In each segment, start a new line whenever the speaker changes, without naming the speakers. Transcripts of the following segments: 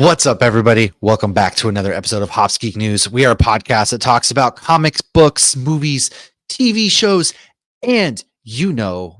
What's up, everybody? Welcome back to another episode of Hops Geek News. We are a podcast that talks about comics, books, movies, TV shows, and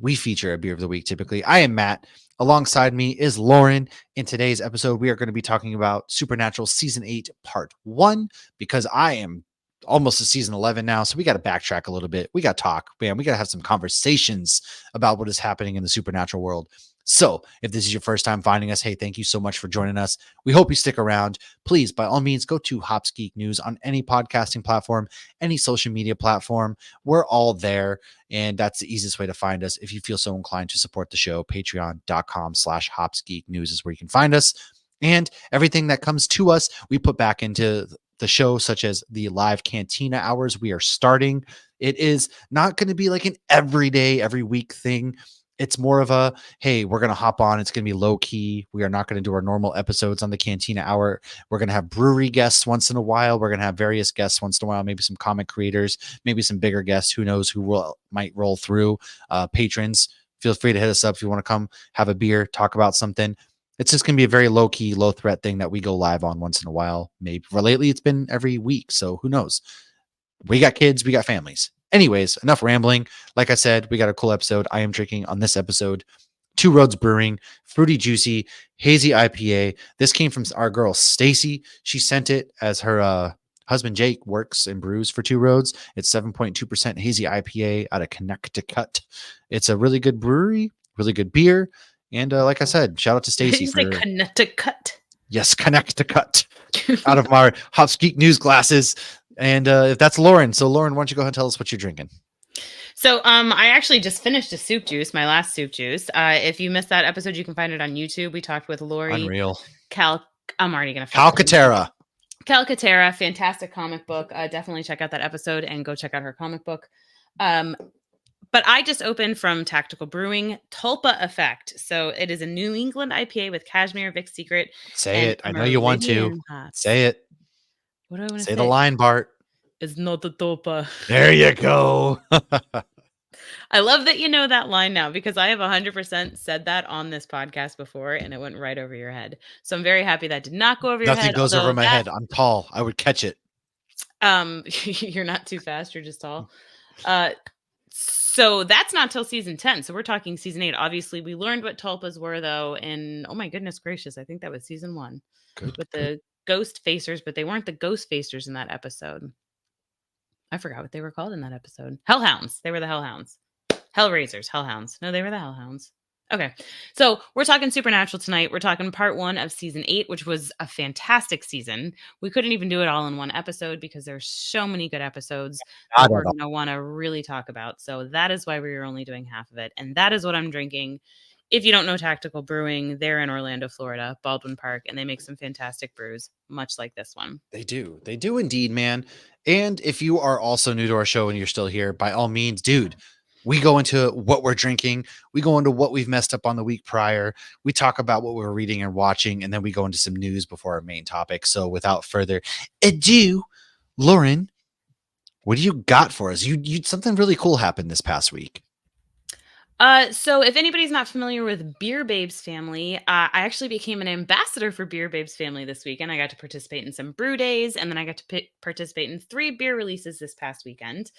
we feature a beer of the week typically. I am Matt. Alongside me is Lauren. In today's episode, we are going to be talking about Supernatural Season 8, Part 1, because I am almost to Season 11 now, so we got to backtrack a little bit. We got to talk, man. We got to have some conversations about what is happening in the supernatural world. So if this is your first time finding us, hey, thank you so much for joining us. We hope you stick around. Please, by all means, go to Hops Geek News on any podcasting platform, any social media platform. We're all there. And that's the easiest way to find us. If you feel so inclined to support the show, patreon.com/hopsgeeknews is where you can find us. And everything that comes to us, we put back into the show, such as the live Cantina Hours we are starting. It is not going to be like an everyday, every week thing. It's more of a, hey, we're going to hop on. It's going to be low key. We are not going to do our normal episodes on the Cantina Hour. We're going to have brewery guests once in a while. We're going to have various guests once in a while, maybe some comic creators, maybe some bigger guests. Who knows who might roll through. Patrons, feel free to hit us up if you want to come have a beer, talk about something. It's just going to be a very low key, low threat thing that we go live on once in a while. Maybe lately it's been every week. So who knows? We got kids, we got families. Anyways, enough rambling. Like I said, we got a cool episode. I am drinking on this episode Two Roads Brewing, Fruity Juicy, Hazy IPA. This came from our girl, Stacy. She sent it as her husband, Jake, works and brews for Two Roads. It's 7.2% Hazy IPA out of Connecticut. It's a really good brewery, really good beer. And like I said, shout out to Stacy.
Did you say Connecticut?
Yes, Connecticut. Out of my Hops Geek News glasses. And if that's Lauren. So Lauren, why don't you go ahead and tell us what you're drinking?
So I actually just finished a soup juice, my last soup juice. If you missed that episode, you can find it on YouTube. We talked with Lori.
Unreal.
I'm already going to Calcaterra, fantastic comic book. Definitely check out that episode and go check out her comic book. But I just opened from Tactical Brewing, Tulpa Effect. So it is a New England IPA with cashmere, Vic's Secret.
Say it. I know you want to. Say it.
What do I want to say?
Say the line, Bart.
It's not the Tulpa.
There you go.
I love that you know that line now, because I have 100% said that on this podcast before and it went right over your head. So I'm very happy that did not go over your head.
Nothing goes over my head. I'm tall. I would catch it.
You're not too fast. You're just tall. So that's not till season 10. So we're talking season 8. Obviously, we learned what tulpas were, though. And oh my goodness gracious, I think that was season 1 the ghost facers, but they weren't the ghost facers in that episode. I forgot what they were called in that episode. Hellhounds. They were the Hellhounds. Hellraisers. Hellhounds. No, they were the Hellhounds. Okay. So we're talking Supernatural tonight. We're talking part 1 of season 8, which was a fantastic season. We couldn't even do it all in one episode because there's so many good episodes that we're going to want to really talk about. So that is why we were only doing half of it. And that is what I'm drinking. If you don't know Tactical Brewing, they're in Orlando, Florida, Baldwin Park, and they make some fantastic brews, much like this one.
They do. They do indeed, man. And if you are also new to our show and you're still here, by all means, dude, we go into what we're drinking. We go into what we've messed up on the week prior. We talk about what we're reading and watching, and then we go into some news before our main topic. So without further ado, Lauren, what do you got for us? You something really cool happened this past week.
So if anybody's not familiar with Beer Babes Family, I actually became an ambassador for Beer Babes Family this weekend. I got to participate in some brew days, and then I got to participate in 3 beer releases this past weekend.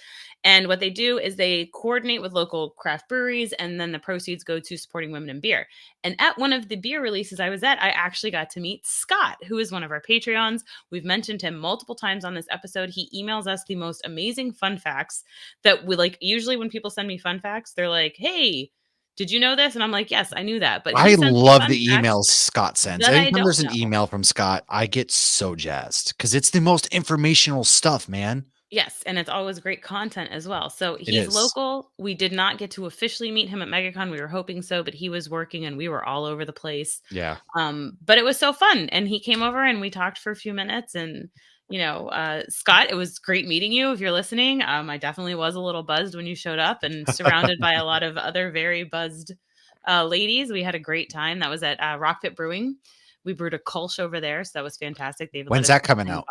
And what they do is they coordinate with local craft breweries, and then the proceeds go to supporting women in beer. And at one of the beer releases I was at, I actually got to meet Scott, who is one of our Patreons. We've mentioned him multiple times on this episode. He emails us the most amazing fun facts that we like. Usually when people send me fun facts, they're like, hey, did you know this? And I'm like, yes, I knew that. But
I love the emails Scott sends. Anytime there's an email from Scott, I get so jazzed because it's the most informational stuff, man.
Yes, and it's always great content as well. So he's local. We did not get to officially meet him at MegaCon. We were hoping so, but he was working and we were all over the place.
Yeah.
But it was so fun. And he came over and we talked for a few minutes. And, Scott, it was great meeting you. If you're listening, I definitely was a little buzzed when you showed up and surrounded by a lot of other very buzzed ladies. We had a great time. That was at Rock Pit Brewing. We brewed a Kolsch over there. So that was fantastic.
When's that coming out?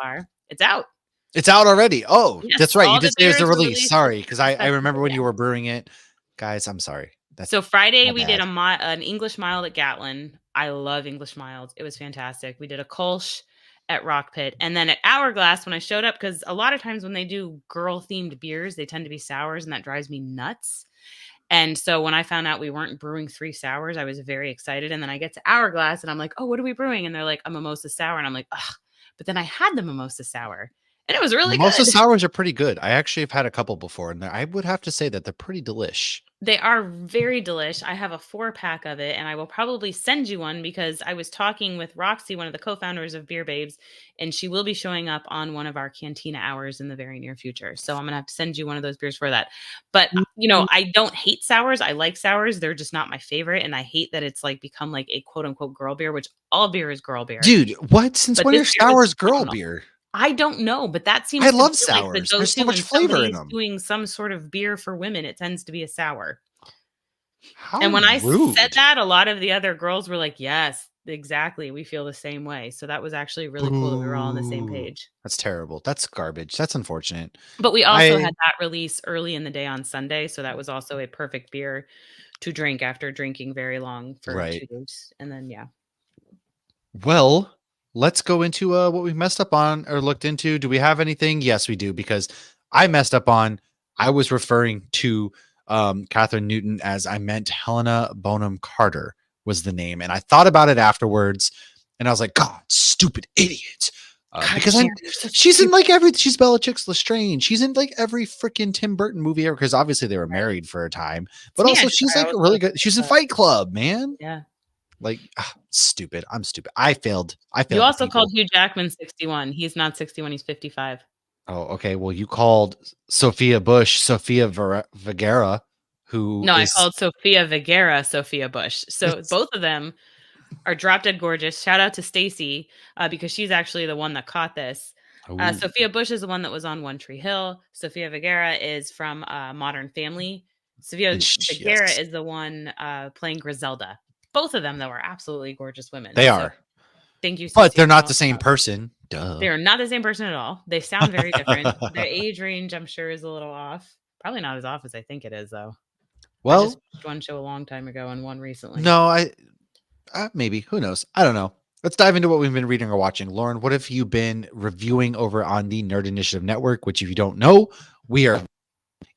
It's out.
It's out already. Oh,
yes,
that's right. You just gave us a release. Sorry, because I remember when you were brewing it. Guys, I'm sorry.
So Friday we did an English mild at Gatlin. I love English Mild. It was fantastic. We did a Kolsch at Rock Pit. And then at Hourglass, when I showed up, because a lot of times when they do girl themed beers, they tend to be sours, and that drives me nuts. And so when I found out we weren't brewing 3 sours, I was very excited. And then I get to Hourglass and I'm like, oh, what are we brewing? And they're like, a mimosa sour. And I'm like, ugh. But then I had the mimosa sour and it was really
Mimosa
good.
sours are pretty good. I actually have had a couple before, and I would have to say that they're pretty delish.
They are very delish. I have a 4-pack of it, and I will probably send you one because I was talking with Roxy, one of the co-founders of Beer Babes, and she will be showing up on one of our Cantina Hours in the very near future. So I'm gonna have to send you one of those beers for that. But I don't hate sours. I like sours. They're just not my favorite, and I hate that it's like become like a quote unquote girl beer, which all beer is girl beer.
Dude, what? Since
But
when
this
are
beer was
sours girl
phenomenal.
beer?
I don't know, but that
I
seems to be
love
like the
sours. There's so
go-to
much
when
flavor in
somebody's
them.
doing some sort of beer for women. It tends to be a sour. And
How
when I said
rude.
that, a lot of the other girls were like, "Yes, exactly. We feel the same way." So that was actually really cool that we were all on the same
Boo.
page.
That's terrible. That's garbage. That's unfortunate.
But we also
I
had that release early in the day on Sunday, so that was also a perfect beer to drink after drinking very long for
right.
2 days. And then yeah.
Well, let's go into what we messed up on or looked into. Do we have anything? Yes, we do, because I messed up on, I was referring to Catherine Newton as I meant Helena Bonham Carter was the name. And I thought about it afterwards and I was like, God, stupid idiot.
God
Because
damn, you're so
she's in
stupid.
like every, she's Bellatrix Lestrange. She's in like every freaking Tim Burton movie ever, because obviously they were
Right.
married for a time,
To
but
me,
also she's
I
like
also
really
think
good. She's in
that
Fight Club, man.
yeah.
Like, stupid. I'm stupid. I failed. I
You
failed the
also called
people.
Hugh Jackman 61. He's not 61, he's 55.
Oh, okay. Well, you called Sophia Bush, Sophia Vergara, who
No, I
is
called Sofia Vergara Sophia Bush. So
it's
both of them are drop dead gorgeous. Shout out to Stacy because she's actually the one that caught this.
oh,
Sophia Bush is the one that was on One Tree Hill. Sophia Vergara is from Modern Family.
and
Sophia Vergara
yes,
is the one playing Griselda. Both of them, though, are absolutely gorgeous women.
they
So
are,
thank you,
but
Stacy,
they're
for
not
calling
the
me
same
out.
person. Duh.
They are not the same person at all. They sound very different. Their age range, I'm sure, is a little off. Probably not as off as I think it is, though. I just
Well,
watched one show a long time ago and one recently.
no, maybe, who knows? I don't know. Let's dive into what we've been reading or watching. Lauren, what have you been reviewing over on the Nerd Initiative Network? Which, if you don't know, we are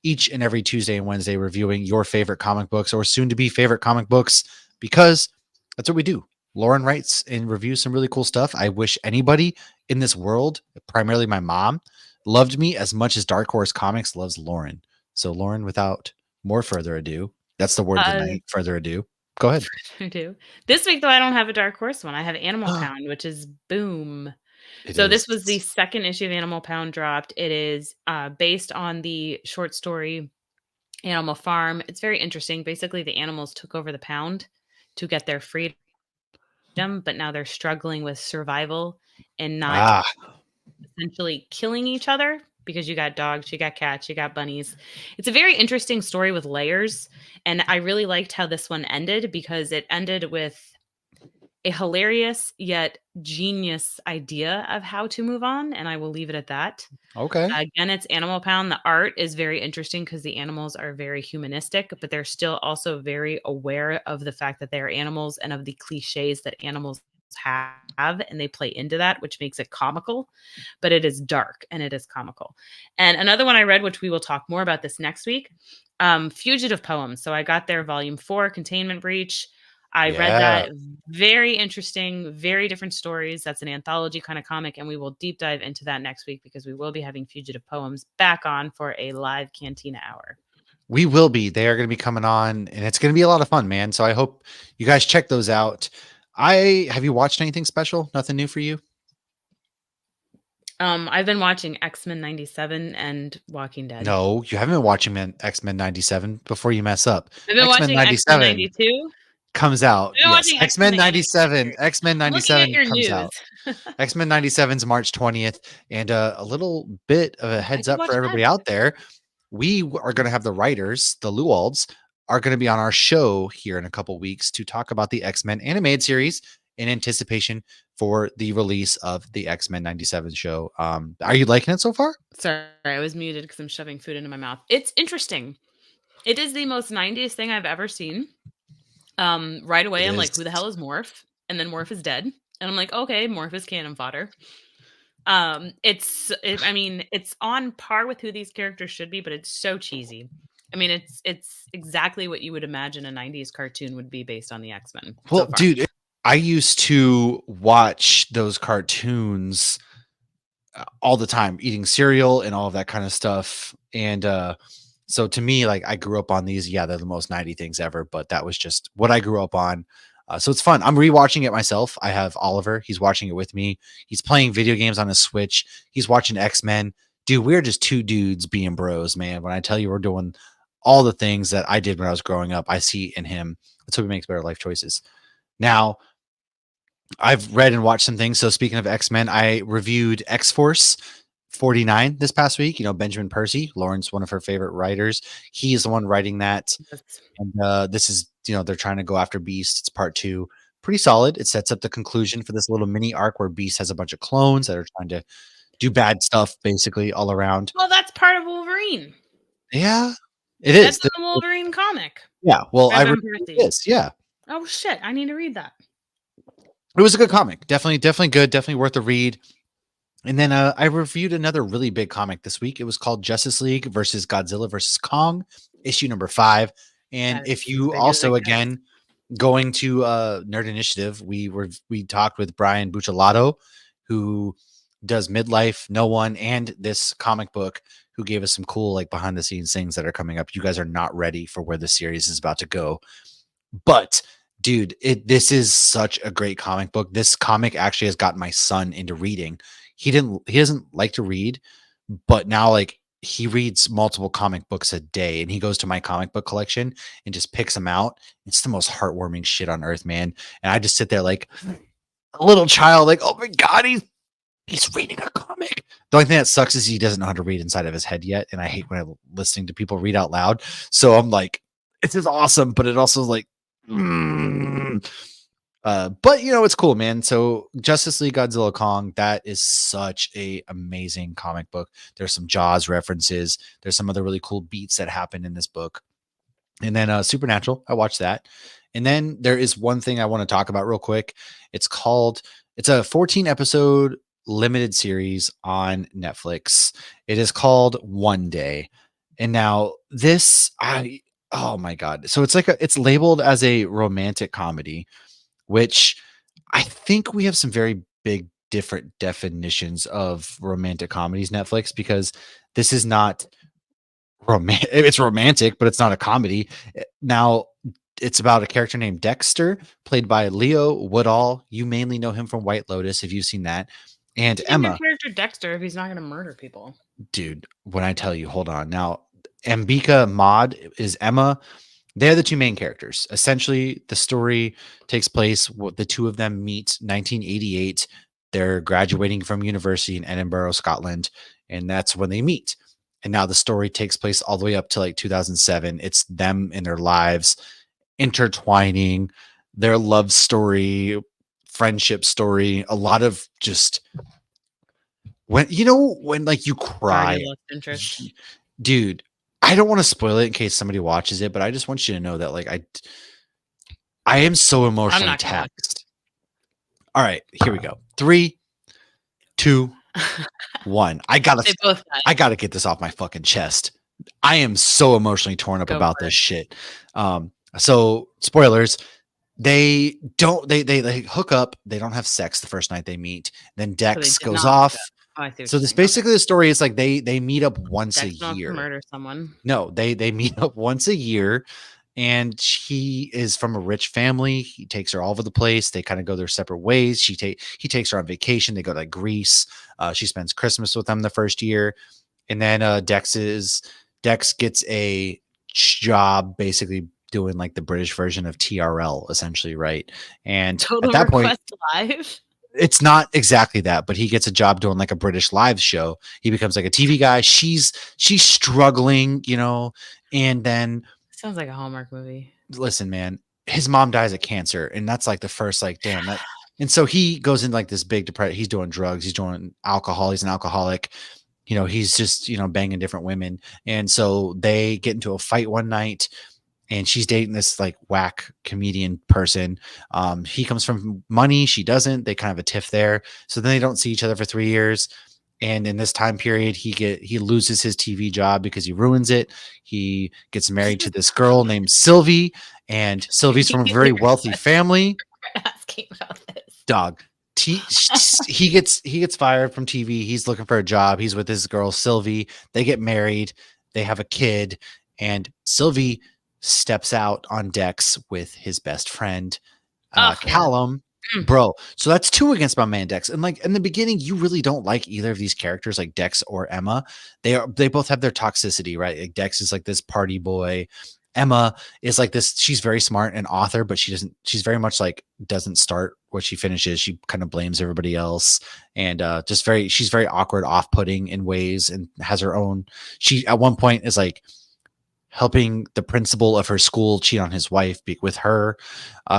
each and every Tuesday and Wednesday reviewing your favorite comic books or soon to be favorite comic books, because that's what we do. Lauren writes and reviews some really cool stuff. I wish anybody in this world, primarily my mom, loved me as much as Dark Horse Comics loves Lauren. So, Lauren, without more further ado, that's the word of the
Uh,
night. Further ado, go ahead.
I do. This week, though, I don't have a Dark Horse one. I have Animal Pound, which is boom.
It
So
is.
this was the second issue of Animal Pound dropped. It is based on the short story Animal Farm. It's very interesting. Basically, the animals took over the pound to get their freedom, but now they're struggling with survival and not
Ah,
essentially killing each other because you got dogs, you got cats, you got bunnies. It's a very interesting story with layers. And I really liked how this one ended because it ended with a hilarious yet genius idea of how to move on. And I will leave it at that.
okay.
Again, it's Animal Pound. The art is very interesting because the animals are very humanistic, but they're still also very aware of the fact that they are animals and of the cliches that animals have. And they play into that, which makes it comical, but it is dark and it is comical. And another one I read, which we will talk more about this next week, Fugitive Poems. So I got their volume 4, Containment Breach. I read
Yeah.
that. Very interesting, very different stories. That's an anthology kind of comic, and we will deep dive into that next week because we will be having Fugitive Poems back on for a live Cantina Hour.
We will be. They are going to be coming on, and it's going to be a lot of fun, man. So I hope you guys check those out. I have you watched anything special? Nothing new for you?
I've been watching X-Men 97 and Walking Dead.
No, you haven't been watching X-Men 97 before you mess up.
I've been
X-Men
watching X-Men
97
92.
comes out.
I've been
Yes.
watching X-Men
X-Men
the animated
97.
series.
X-Men
I'm looking at
97
your
comes
news.
out. X-Men 97's March 20th. And a little bit of a
I
heads
could
up for
watch that.
everybody out there. Are going to have the writers, the Lualds, are going to be on our show here in a couple weeks to talk about the X-Men animated series in anticipation for the release of the X-Men 97 show. Are you liking it so far?
Sorry, I was muted because I'm shoving food into my mouth. It's interesting. It is the most 90s thing I've ever seen. Right
It
away, I'm
is.
like, who the hell is Morph? and then Morph is dead. And I'm like, okay, Morph is cannon fodder. I mean, it's on par with who these characters should be, but it's so cheesy. I mean, it's exactly what you would imagine a 90s cartoon would be based on the X-Men
Well,
so far.
dude, I used to watch those cartoons all the time, eating cereal and all of that kind of stuff. And so to me, like I grew up on these. Yeah, they're the most 90 things ever, but that was just what I grew up on. So it's fun. I'm rewatching it myself. I have Oliver. He's watching it with me. He's playing video games on his Switch. He's watching X-Men. Dude, we're just two dudes being bros, man. When I tell you we're doing all the things that I did when I was growing up, I see in him. That's what makes better life choices. Now, I've read and watched some things. So speaking of X-Men, I reviewed X-Force 49 this past week. You know, Benjamin Percy, Lauren's one of her favorite writers. He is the one writing that. And this is, you know, they're trying to go after Beast. It's part 2. Pretty solid. It sets up the conclusion for this little mini arc where Beast has a bunch of clones that are trying to do bad stuff basically all around.
Well, that's part of Wolverine.
Yeah, it is.
That's in the Wolverine comic.
Yeah, well, I
Benjamin
reviewed
Percy.
this. Yeah.
Oh shit, I need to read that.
It was a good comic. Definitely good. Definitely worth a read. And then I reviewed another really big comic this week. It was called Justice League versus Godzilla versus Kong, issue number 5. And
That is
if
as
you
big as
also,
it gets.
again, going to Nerd Initiative, we talked with Brian Buccellato, who does Midlife, No One, and this comic book, who gave us some cool like behind the scenes things that are coming up. You guys are not ready for where the series is about to go. But dude, this is such a great comic book. This comic actually has gotten my son into reading. He doesn't like to read, but now like he reads multiple comic books a day, and he goes to my comic book collection and just picks them out. It's the most heartwarming shit on earth, man. And I just sit there like a little child, like, oh my god, he's reading a comic. The only thing that sucks is he doesn't know how to read inside of his head yet, and I hate when I'm listening to people read out loud. So I'm like, this is awesome, but it also is like, but you know, it's cool, man. So Justice League Godzilla Kong, that is such a amazing comic book. There's some Jaws references. There's some other really cool beats that happen in this book. And then Supernatural, I watched that. And then there is one thing I want to talk about real quick. It's a 14 episode limited series on Netflix. It is called One Day. And now oh my god. So it's labeled as a romantic comedy, which I think we have some very big different definitions of romantic comedies, Netflix, because this is not romantic. It's romantic, but it's not a comedy. Now, it's about a character named Dexter, played by Leo Woodall. You mainly know him from White Lotus, if you've seen that. And Emma.
Character Dexter if he's not going to murder people.
Dude, when I tell you, hold on. Now, Ambika Maud is Emma. They're the two main characters. Essentially, the story takes place. The two of them meet 1988. They're graduating from university in Edinburgh, Scotland, and that's when they meet. And now the story takes place all the way up to like 2007. It's them and their lives intertwining, their love story, friendship story, a lot of just when like you cry, dude. I don't want to spoil it in case somebody watches it, but I just want you to know that like I am so emotionally taxed. All right, here we go. 3, 2, 1. I gotta get this off my fucking chest. I am so emotionally torn up about this shit. So spoilers. They hook up. They don't have sex the first night they meet. Then Dex goes off. So this basically the story is like they meet up once a year.
Murder someone.
No, they meet up once a year, and he is from a rich family. He takes her all over the place. They kind of go their separate ways. He takes her on vacation. They go to like Greece. She spends Christmas with them the first year, and then Dex gets a job basically doing like the British version of TRL, essentially, right? And
Total
at that
Request
point,
Live.
It's not exactly that, but he gets a job doing like a British live show. He becomes like a TV guy. She's struggling, you know, and then
sounds like a Hallmark movie.
Listen, man, his mom dies of cancer, and that's like the first like damn that. And so he goes in like this big depression. He's doing drugs. He's doing alcohol. He's an alcoholic. You know, he's just, you know, banging different women. And so they get into a fight one night. and she's dating this like whack comedian person. He comes from money, she doesn't. They kind of a tiff there. So then they don't see each other for 3 years. And in this time period, he loses his TV job because he ruins it. He gets married to this girl named Sylvie, and Sylvie's from a very wealthy family.
Asking about this.
Dog. He gets fired from TV. He's looking for a job. He's with his girl Sylvie. They get married. They have a kid, and Sylvie steps out on Dex with his best friend,
Oh,
Callum.
Mm.
Bro, so that's two against my man Dex. And like in the beginning, you really don't like either of these characters, like Dex or Emma. They both have their toxicity, right? Like Dex is like this party boy. Emma is like this. She's very smart and author, but she's very much like doesn't start what she finishes. She kind of blames everybody else, and she's very awkward, off-putting in ways, and has her own. She at one point is like helping the principal of her school cheat on his wife with her,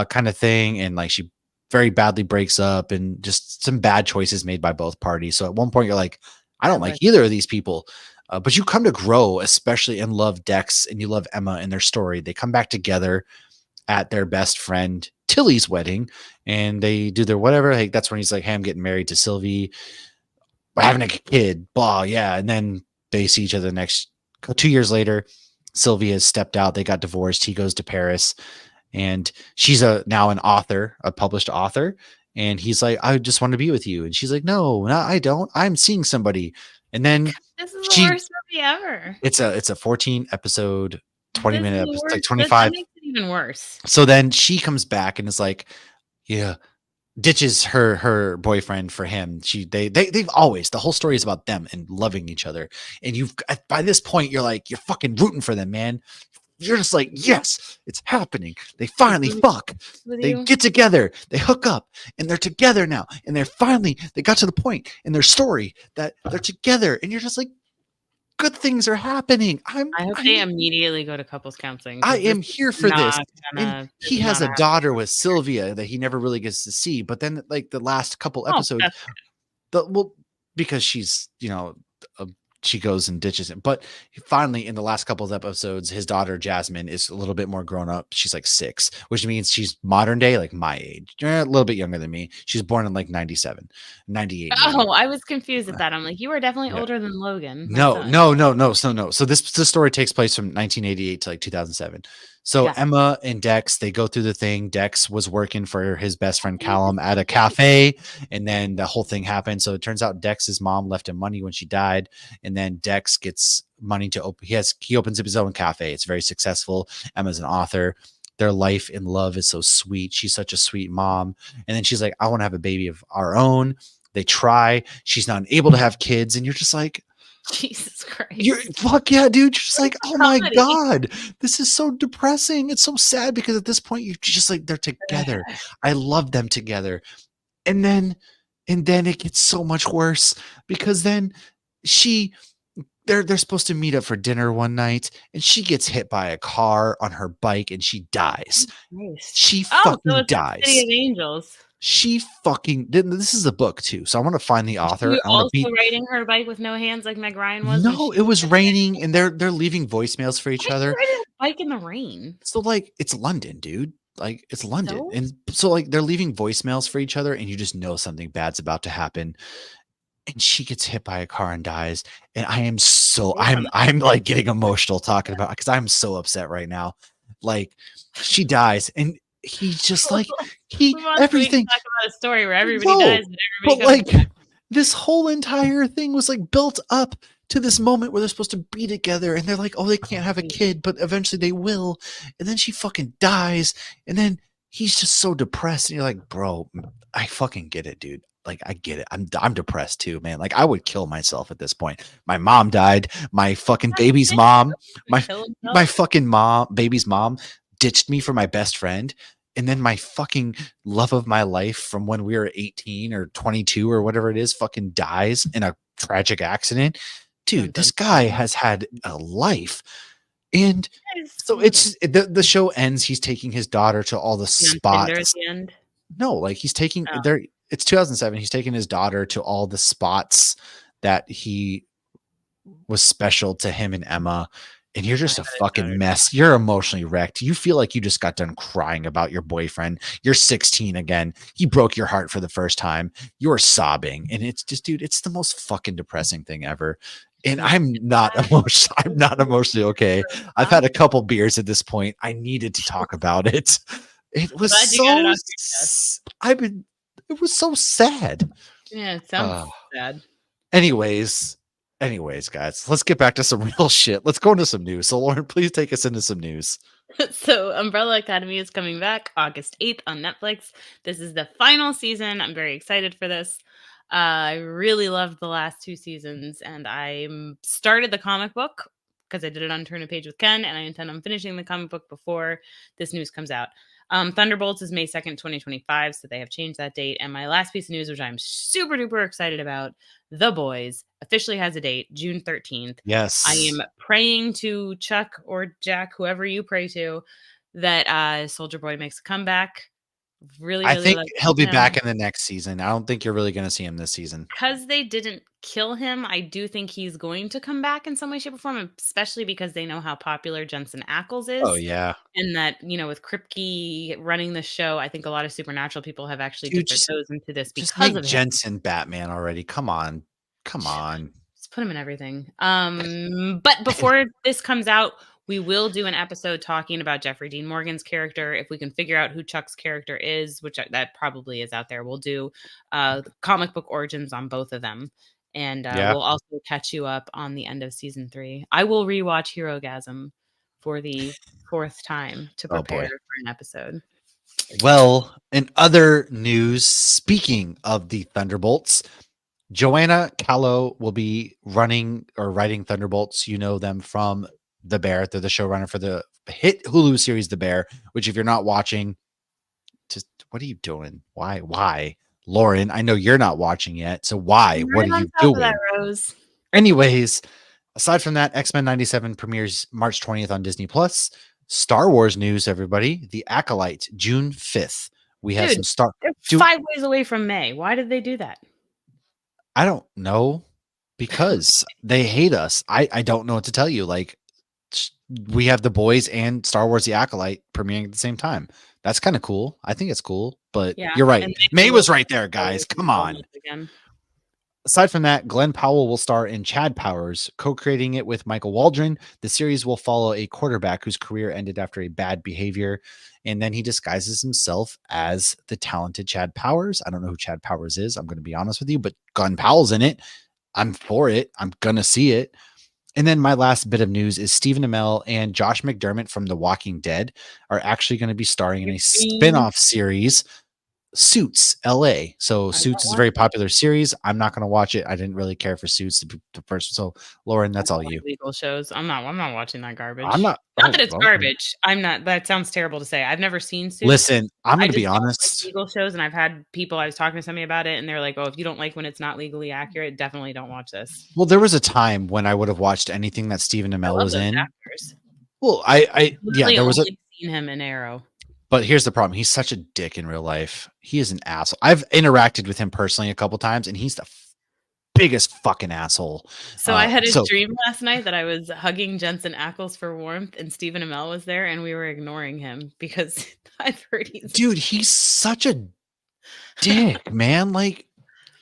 kind of thing, and like she very badly breaks up, and just some bad choices made by both parties. So at one point you're like, I don't like either of these people. But you come to grow, especially and love Dex and you love Emma and their story. They come back together at their best friend Tilly's wedding, and they do their whatever. Like that's when he's like, "Hey, I'm getting married to Sylvie. We're having a kid." Blah, yeah. And then they see each other the next 2 years later. Sylvie has stepped out. They got divorced. He goes to Paris, and she's now an author, a published author. And he's like, "I just want to be with you." And she's like, "No, I don't. I'm seeing somebody." And then
this is the worst movie ever.
It's a 14 episode, 20-minute episode, like 25.
That makes it even worse.
So then she comes back and is like, yeah, ditches her boyfriend for him. They've always, the whole story is about them and loving each other. And by this point, you're like, you're fucking rooting for them, man. You're just like, yes, it's happening. They finally fuck. They get together. They hook up, and they're together now. And they got to the point in their story that they're together. And you're just like, good things are happening.
I hope they immediately go to couples counseling.
I am here for this. And he has a daughter with Sylvia that he never really gets to see. But then, like the last couple episodes, because she's, she goes and ditches him. But finally, in the last couple of episodes, his daughter Jasmine is a little bit more grown up. She's like 6, which means she's modern day, like my age, a little bit younger than me. She's born in like 97, 98.
Oh, I was confused at that. I'm like, you are definitely older than Logan.
No. So this story takes place from 1988 to like 2007. So Emma and Dex, they go through the thing. Dex was working for his best friend Callum at a cafe, and then the whole thing happened. So it turns out Dex's mom left him money when she died, and then Dex gets money to open. He opens up his own cafe. It's very successful. Emma's an author. Their life in love is so sweet. She's such a sweet mom. And then she's like, I want to have a baby of our own. They try. She's not able to have kids, and you're just like,
Jesus Christ.
Fuck yeah, dude. You're just like, oh my God, this is so depressing. It's so sad because at this point you're just like, they're together. I love them together. And then it gets so much worse because then they're supposed to meet up for dinner one night, and she gets hit by a car on her bike and she dies. She fucking dies.
City of Angels.
She fucking this is a book too, so I want to find the author.
You also riding her bike with no hands like Meg Ryan was.
No, it was raining, and they're leaving voicemails for each other.
Riding a bike in the rain.
So like, it's London, dude. Like it's London, and so like they're leaving voicemails for each other, and you just know something bad's about to happen. And she gets hit by a car and dies, and I'm like getting emotional talking about it because I'm so upset right now. Like she dies, and he's just like everything.
Talk about a story where everybody dies, and
everybody but like this whole entire thing was like built up to this moment where they're supposed to be together, and they're like, oh, they can't have a kid, but eventually they will. And then she fucking dies, and then he's just so depressed, and you're like, bro, I fucking get it, dude. Like, I get it. I'm depressed too, man. Like, I would kill myself at this point. My mom died. My fucking baby's mom, my fucking baby's mom ditched me for my best friend. And then my fucking love of my life from when we were 18 or 22 or whatever it is fucking dies in a tragic accident. Dude, this guy has had a life. And so it's the show ends. He's taking his daughter to all the spots.
At the end?
No, like he's taking there. It's 2007. He's taking his daughter to all the spots that he was special to him and Emma. and you're
I
just a
bet his
fucking
daughter's
mess. You're emotionally wrecked. You feel like you just got done crying about your boyfriend. You're 16 again. He broke your heart for the first time. You're sobbing. And it's just, dude, it's the most fucking depressing thing ever. And
Yeah.
I'm not emotionally okay. I've had a couple beers at this point. I needed to talk about it. It was
Glad you got it
so
off your chest.
it was so sad.
Yeah, it sounds sad.
Anyways, guys, let's get back to some real shit. Let's go into some news. So, Lauren, please take us into some news.
So, Umbrella Academy is coming back August 8th on Netflix. This is the final season. I'm very excited for this. I really loved the last 2 seasons, and I started the comic book because I did it on Turn a Page with Ken, and I intend on finishing the comic book before this news comes out. Thunderbolts is May 2nd, 2025, so they have changed that date. And my last piece of news, which I'm super duper excited about, The Boys officially has a date, June 13th.
Yes.
I am praying to Chuck or Jack, whoever you pray to, that Soldier Boy makes a comeback. Really,
I
really
think
like
he'll be
him.
back in the next season. I don't think you're really going to see him this season.
Because they didn't kill him, I do think he's going to come back in some way, shape, or form, especially because they know how popular Jensen Ackles is.
Oh, yeah.
And that, with Kripke running the show, I think a lot of Supernatural people have actually
Dude,
dipped their toes into this
just
because
make
of him.
Jensen Batman already. Come on.
Just put him in everything. But before this comes out, we will do an episode talking about Jeffrey Dean Morgan's character. If we can figure out who Chuck's character is, which that probably is out there, we'll do comic book origins on both of them. And we'll also catch you up on the end of season 3. I will rewatch Hero Gasm for the 4th time to prepare for an episode.
Well, in other news, speaking of the Thunderbolts, Joanna Callow will be running or writing Thunderbolts. You know them from The Bear. They're the showrunner for the hit Hulu series The Bear, which if you're not watching, just what are you doing? Why? Lauren, I know you're not watching yet. So why? What are you doing?
Rose.
Anyways, aside from that, X-Men 97 premieres March 20th on Disney Plus. Star Wars news, everybody. The Acolyte, June 5th. We have some
They're 5 ways away from May. Why did they do that?
I don't know, because they hate us. I don't know what to tell you. Like, we have The Boys and Star Wars The Acolyte premiering at the same time. That's kind of cool. I think it's cool, but you're right. May was right there, guys. Come on.
Again.
Aside from that, Glenn Powell will star in Chad Powers, co-creating it with Michael Waldron. The series will follow a quarterback whose career ended after a bad behavior, and then he disguises himself as the talented Chad Powers. I don't know who Chad Powers is. I'm going to be honest with you, but Glenn Powell's in it. I'm for it. I'm going to see it. And then my last bit of news is Stephen Amell and Josh McDermott from The Walking Dead are actually going to be starring in a spin-off series, Suits LA. So Suits is a very popular series. I'm not going to watch it. I didn't really care for Suits the first. So Lauren, that's all you.
Legal shows. I'm not watching that garbage.
I'm not.
Not that it's garbage. I'm not. That sounds terrible to say. I've never seen Suits.
Listen, I'm going to be honest.
Like legal shows, and I've had people. I was talking to somebody about it, and they're like, "Oh, if you don't like when it's not legally accurate, definitely don't watch this."
Well, there was a time when I would have watched anything that Stephen Amell was in.
Actors.
Well, there was
seen him in Arrow.
But here's the problem. He's such a dick in real life. He is an asshole. I've interacted with him personally a couple times, and he's the biggest fucking asshole.
So I had a dream last night that I was hugging Jensen Ackles for warmth, and Stephen Amell was there, and we were ignoring him because I've heard
he's such a dick, man. Like,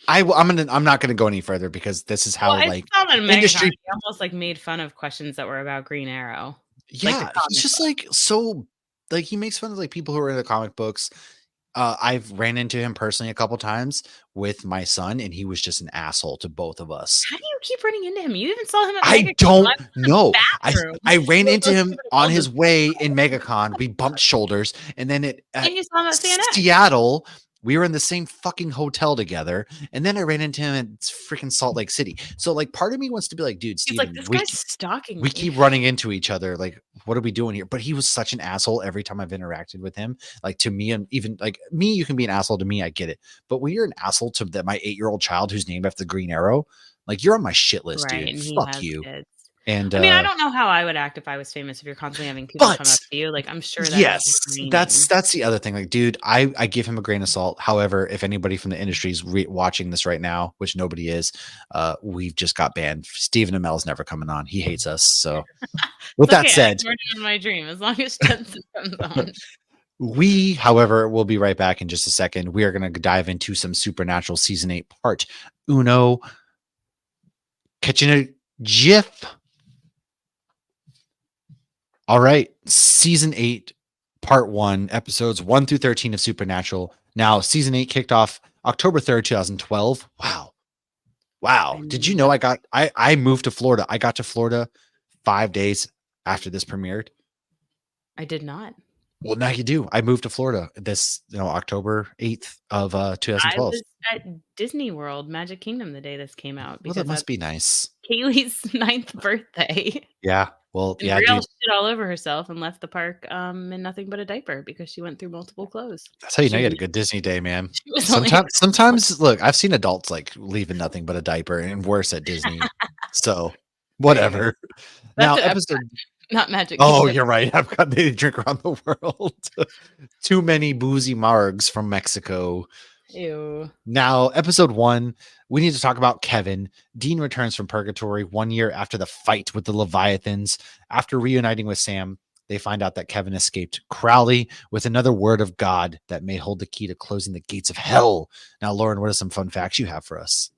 I'm not gonna go any further because this is how
industry almost like made fun of questions that were about Green Arrow.
Yeah, he's just like so. Like, he makes fun of like people who are into comic books. I've ran into him personally a couple times with my son, and he was just an asshole to both of us.
How do you keep running into him? You even saw him at
I don't know. I ran into him on his way in MegaCon. We bumped shoulders, and then
you saw him at
Seattle. We were in the same fucking hotel together, and then I ran into him at freaking Salt Lake City. So, like, part of me wants to be like, dude, Steven,
this guy's stalking me.
We keep running into each other. Like, what are we doing here? But he was such an asshole every time I've interacted with him. Like, to me, and even like me, you can be an asshole to me. I get it. But when you're an asshole to my 8-year-old child who's named after the Green Arrow, like, you're on my shit list, dude. Fuck you.
Kids.
And
I mean, I don't know how I would act if I was famous if you're constantly having people come
but
up to you. Like, I'm sure that is
yes,
draining.
that's the other thing. Like, dude, I give him a grain of salt. However, if anybody from the industry is watching this right now, which nobody is, we've just got banned. Stephen Amell's never coming on. He hates us. So, with
It's
that
okay. I
said,
ignored it in my dream as long as Jensen comes on.
we, however, will be right back in just a second. We are going to dive into some Supernatural season 8 part uno. Catching a GIF. All right, season 8, part 1, episodes 1 through 13 of Supernatural. Now, season 8 kicked off October 3rd, 2012. Wow.
I
Wow. Did you know
know.
I moved to Florida? I got to Florida 5 days after this premiered.
I did not.
Well, now you do. I moved to Florida this, October 8th of
I
2012.
was at Disney World, Magic Kingdom the day this came out
Well, that
because
must
that's
be nice.
Kaylee's ninth birthday.
Yeah. Well,
And
yeah,
Brielle
dude.
shit all over herself and left the park in nothing but a diaper because she went through multiple clothes.
That's how you know
She
you
was
had a good Disney day, man.
she was only
Sometimes look, I've seen adults like leaving nothing but a diaper and worse at Disney. So, whatever.
that's
Now,
at Epcot,
episode
not Magic
Oh,
Kingdom.
you're right. I've got they drink around the world. Too many boozy margs from Mexico.
Ew.
Now, episode 1, we need to talk about Kevin. Dean returns from purgatory 1 year after the fight with the Leviathans. After reuniting with Sam, they find out that Kevin escaped Crowley with another word of God that may hold the key to closing the gates of hell. Now, Lauren, what are some fun facts you have for us?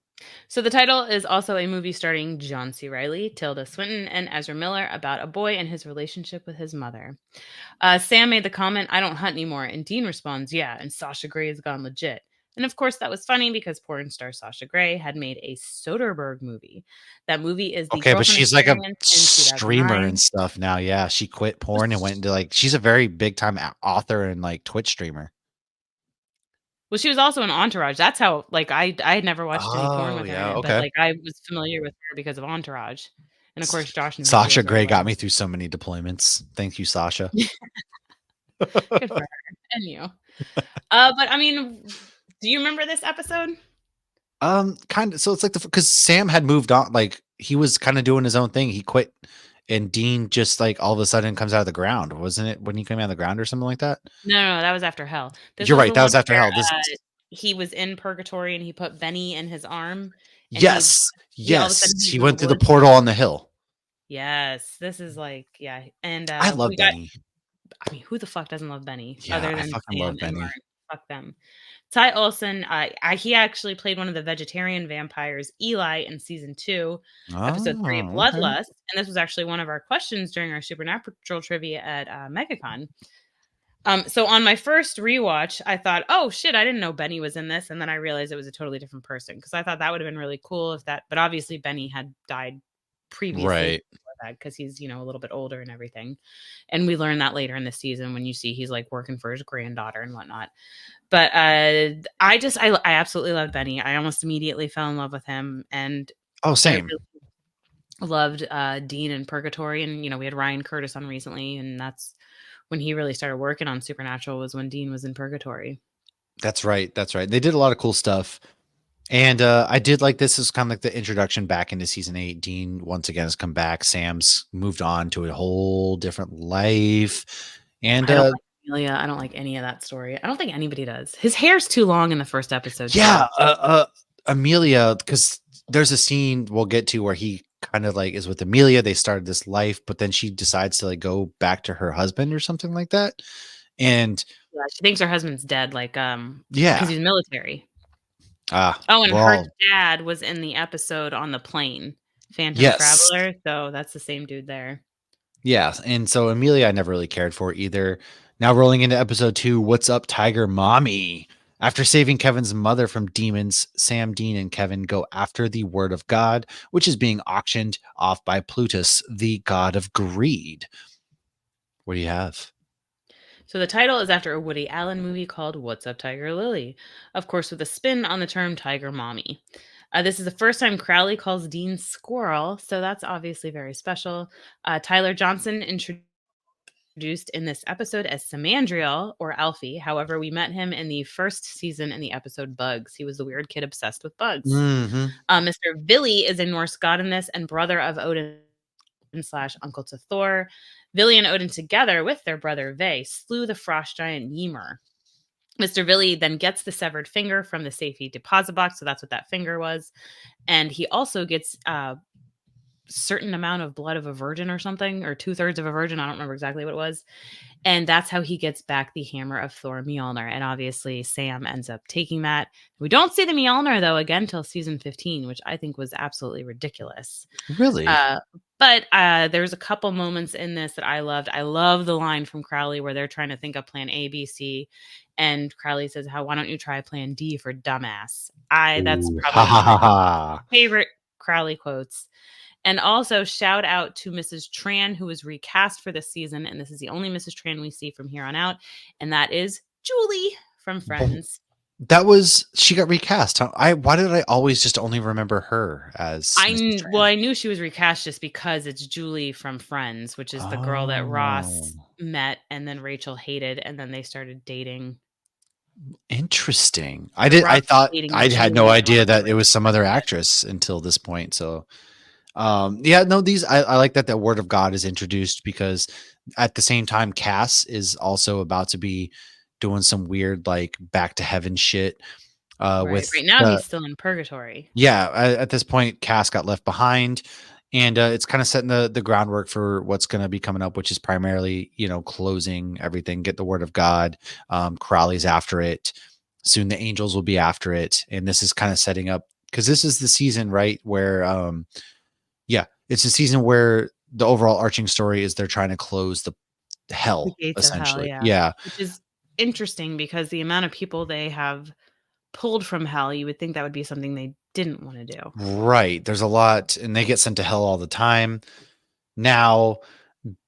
So the title is also a movie starring John C. Reilly, Tilda Swinton, and Ezra Miller about a boy and his relationship with his mother. Sam made the comment, "I don't hunt anymore," and Dean responds, "Yeah, and Sasha Grey has gone legit." And of course, that was funny because porn star Sasha Grey had made a Soderbergh movie. That movie is The
Okay, but
Girlfriend
she's like a
Experience in
streamer and
2009.
stuff now. Yeah, she quit porn and went into like she's a very big time author and like Twitch streamer.
Well, she was also in Entourage. That's how like I had never watched any porn
Oh,
with her in
yeah,
it, but
okay.
like I was familiar with her because of Entourage. And of
S-
course, Josh knew who she
Sasha
was right
Grey
away.
got me through so many deployments. Thank you, Sasha.
Good for her and you. But I mean, do you remember this episode?
Kind of. So it's like because Sam had moved on, like he was kind of doing his own thing. He quit, and Dean just like all of a sudden comes out of the ground, wasn't it? When he came out of the ground or something like that.
No, that was after Hell. This
You're
was
right.
the
That
one
was after
where
Hell. This.
he was in purgatory and he put Benny in his arm, and
Yes,
he all of a
yes.
sudden he
He
was in the
went through the
woods.
portal on the hill.
Yes, this is like yeah, and
I love
we got.
Benny.
I mean, who the fuck doesn't love Benny
Yeah,
other
I
than
fucking
Sam
love
and
Benny.
Martin? Fuck them. Ty Olson, he actually played one of the vegetarian vampires, Eli, in season 2, episode 3,
Oh, okay.
Bloodlust. And this was actually one of our questions during our Supernatural trivia at MegaCon. So on my first rewatch, I thought, oh shit, I didn't know Benny was in this. And then I realized it was a totally different person because I thought that would have been really cool if that, but obviously Benny had died previously
Right.
before that because he's, a little bit older and everything. And we learn that later in the season when you see he's like working for his granddaughter and whatnot. But I absolutely love Benny. I almost immediately fell in love with him, and
Oh,
I
same.
really loved Dean in Purgatory. And we had Ryan Curtis on recently, and that's when he really started working on Supernatural was when Dean was in Purgatory.
That's right. That's right. They did a lot of cool stuff. And I did like this is kind of like the introduction back into season 8. Dean once again has come back. Sam's moved on to a whole different life. And
I don't like Amelia. I don't like any of that story. I don't think anybody does. His hair's too long in the first episode too.
yeah, Amelia, because there's a scene we'll get to where he kind of like is with Amelia. They started this life, but then she decides to like go back to her husband or something like that. And
Yeah, she thinks her husband's dead, like because
yeah,
he's military.
ah,
Oh, and her
well,
dad was in the episode on the plane, Phantom
yes,
Traveler, so that's the same dude there.
yeah. And so Amelia, I never really cared for either. Now rolling into episode 2, what's up, Tiger Mommy? After saving Kevin's mother from demons, Sam, Dean, and Kevin go after the word of God, which is being auctioned off by Plutus, the god of greed. What do you have?
So the title is after a Woody Allen movie called What's Up, Tiger Lily? Of course, with a spin on the term Tiger Mommy. This is the first time Crowley calls Dean Squirrel, so that's obviously very special. Tyler Johnson introduced in this episode as Samandriel or Alfie. However, we met him in the first season in the episode Bugs. He was the weird kid obsessed with bugs.
Mm-hmm.
Mr. Vili is a Norse god in this and brother of Odin slash uncle to Thor. Villy and Odin, together with their brother Ve, slew the frost giant Ymir. Mr. Villy then gets the severed finger from the safety deposit box, so that's what that finger was. And he also gets certain amount of blood of a virgin or something, or 2/3 of a virgin. I don't remember exactly what it was. And that's how he gets back the hammer of Thor Mjolnir. And obviously, Sam ends up taking that. We don't see the Mjolnir, though, again till season 15, which I think was absolutely ridiculous.
Really?
But there's a couple moments in this that I loved. I love the line from Crowley where they're trying to think of plan A, B, C. And Crowley says, why don't you try plan D for dumbass? That's
Ooh, ha
probably one
ha
of my
ha ha.
favorite Crowley quotes. And also shout out to Mrs. Tran, who was recast for this season. And this is the only Mrs. Tran we see from here on out. And that is Julie from Friends.
She got recast. Huh? Why did I always just only remember her as Mrs. Tran?
I knew she was recast just because it's Julie from Friends, which is the girl that
Oh,
Ross met and then Rachel hated, and then they started dating.
interesting.
Ross
I
was
thought
dating
I had no
Julie and
idea
wanted to
that it
break
was
up
some
with
other
her.
actress until this point. So, yeah, no, I like that the word of God is introduced because at the same time, Cass is also about to be doing some weird like back to heaven shit.
Right.
With
Right now
the
he's still in purgatory.
Yeah, at this point, Cass got left behind, and it's kind of setting the groundwork for what's going to be coming up, which is primarily closing everything, get the word of God. Crowley's after it. Soon the angels will be after it, and this is kind of setting up because this is the season, right? Where yeah, it's a season where the overall arching story is they're trying to close the
The
hell
gates of hell,
essentially.
yeah.
Yeah,
Which is interesting because the amount of people they have pulled from hell, you would think that would be something they didn't want to do.
right. There's a lot, and they get sent to hell all the time. Now,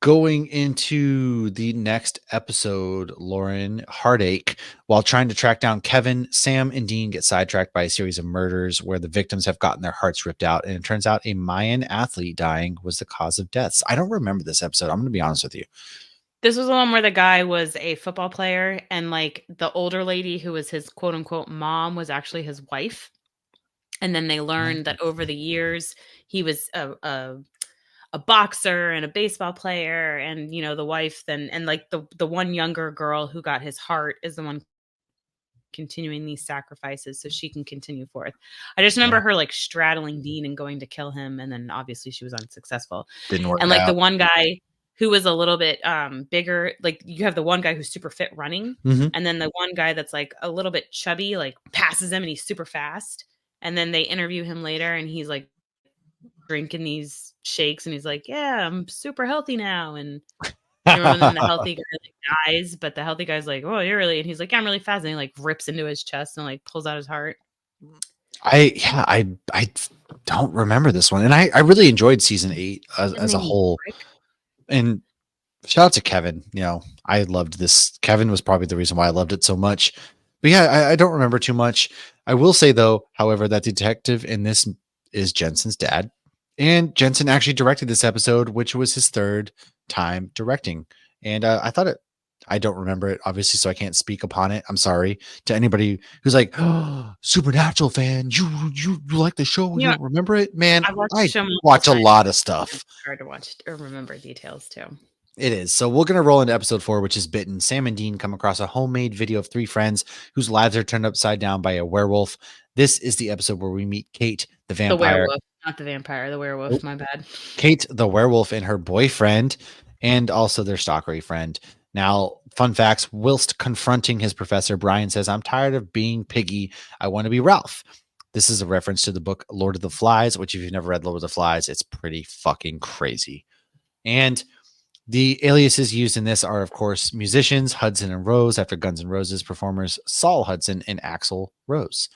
going into the next episode, Lauren, Heartache, while trying to track down Kevin, Sam and Dean get sidetracked by a series of murders where the victims have gotten their hearts ripped out. And it turns out a Mayan athlete dying was the cause of deaths. I don't remember this episode. I'm going to be honest with you.
This was the one where the guy was a football player and like the older lady who was his quote unquote mom was actually his wife. And then they learned that over the years he was a boxer and a baseball player, and the wife then, and like the one younger girl who got his heart is the one continuing these sacrifices so she can continue forth. I just remember her like straddling Dean and going to kill him, and then obviously she was unsuccessful.
Didn't work
And like the
out.
one guy who was a little bit bigger, like you have the one guy who's super fit running,
Mhm.
and then the one guy that's like a little bit chubby like passes him and he's super fast. And then they interview him later and he's like drinking these shakes and he's like, yeah, I'm super healthy now. And then the healthy guy like dies, but the healthy guy's like, oh, you're really, and he's like, yeah, I'm really fast. And he like rips into his chest and like pulls out his heart.
I don't remember this one. And I really enjoyed season 8
His
as a
name was
whole.
Rick.
And shout out to Kevin. I loved this. Kevin was probably the reason why I loved it so much. But yeah, I don't remember too much. I will say though, however, that detective in this is Jensen's dad. And Jensen actually directed this episode, which was his third time directing. And I don't remember it, obviously, so I can't speak upon it. I'm sorry to anybody who's like, oh, Supernatural fan. You like the show? You
You know,
don't remember it? Man,
I watched the
I
show multiple
watch a
times.
lot of
It's
stuff.
hard to watch or remember details too.
It is. So we're going to roll into episode 4, which is Bitten. Sam and Dean come across a homemade video of 3 friends whose lives are turned upside down by a werewolf. This is the episode where we meet Kate, the
The
vampire.
werewolf, not the vampire, the werewolf.
Oh.
My bad.
Kate, the werewolf, and her boyfriend, and also their stalkery friend. Now, fun facts, whilst confronting his professor, Brian says, I'm tired of being Piggy. I want to be Ralph. This is a reference to the book Lord of the Flies, which if you've never read Lord of the Flies, it's pretty fucking crazy. And the aliases used in this are, of course, musicians Hudson and Rose after Guns N' Roses performers Saul Hudson and Axl Rose.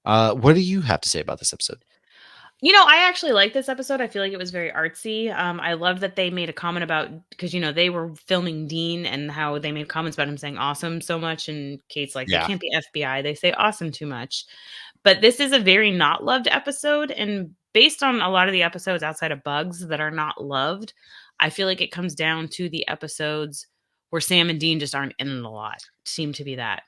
What do you have to say about this episode?
I actually like this episode. I feel like it was very artsy. I love that they made a comment about, because they were filming Dean and how they made comments about him saying awesome so much, and Kate's like, they
Yeah.
can't be FBI. They say awesome too much. But this is a very not loved episode, and based on a lot of the episodes outside of Bugs that are not loved, I feel like it comes down to the episodes where Sam and Dean just aren't in it a lot. Seem to be that.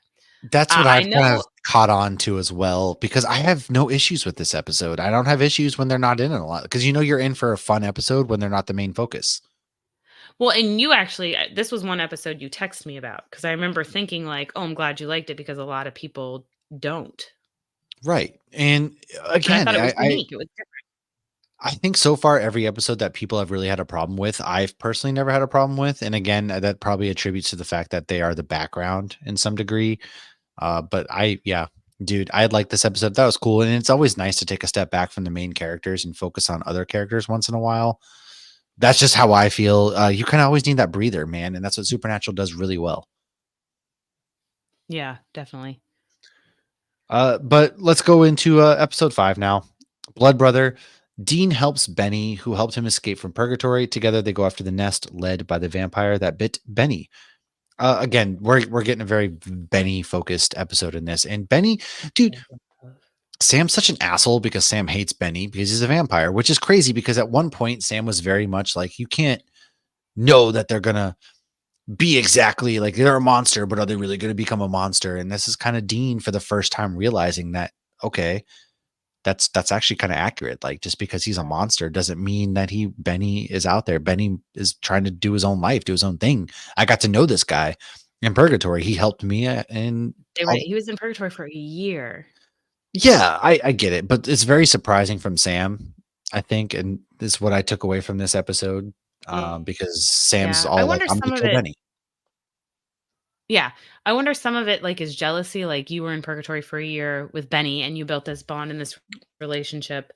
That's what
I
I've kind
know.
of caught on to as well, because I have no issues with this episode. I don't have issues when they're not in it a lot, because you're in for a fun episode when they're not the main focus.
Well, and you actually, this was one episode you texted me about because I remember thinking like, "Oh, I'm glad you liked it because a lot of people don't."
Right. And
But I
again,
thought it was
I
unique. It was different.
I think so far every episode that people have really had a problem with, I've personally never had a problem with. And again, that probably attributes to the fact that they are the background in some degree. But yeah, dude, I like this episode. That was cool. And it's always nice to take a step back from the main characters and focus on other characters once in a while. That's just how I feel. You kind of always need that breather, man. And that's what Supernatural does really well.
Yeah, definitely.
But let's go into episode 5 now. Blood Brother. Dean helps Benny, who helped him escape from purgatory. Together, they go after the nest led by the vampire that bit Benny. Again, we're getting a very Benny focused episode in this. And Benny, dude, Sam's such an asshole because Sam hates Benny because he's a vampire, which is crazy because at one point Sam was very much like, you can't know that they're gonna be exactly like they're a monster, but are they really gonna become a monster? And this is kind of Dean for the first time realizing that, okay, that's actually kind of accurate. Like just because he's a monster doesn't mean that Benny is out there. Benny is trying to do his own life, do his own thing. I got to know this guy in purgatory. He helped me and
He was in purgatory for a year.
yeah, I get it, but it's very surprising from Sam, I think, and this is what I took away from this episode, because Sam's
Yeah, I
all like,
wonder
"I'm gonna
some of
kill
it.
Benny."
Yeah, I wonder some of it like is jealousy. Like you were in purgatory for a year with Benny, and you built this bond in this relationship,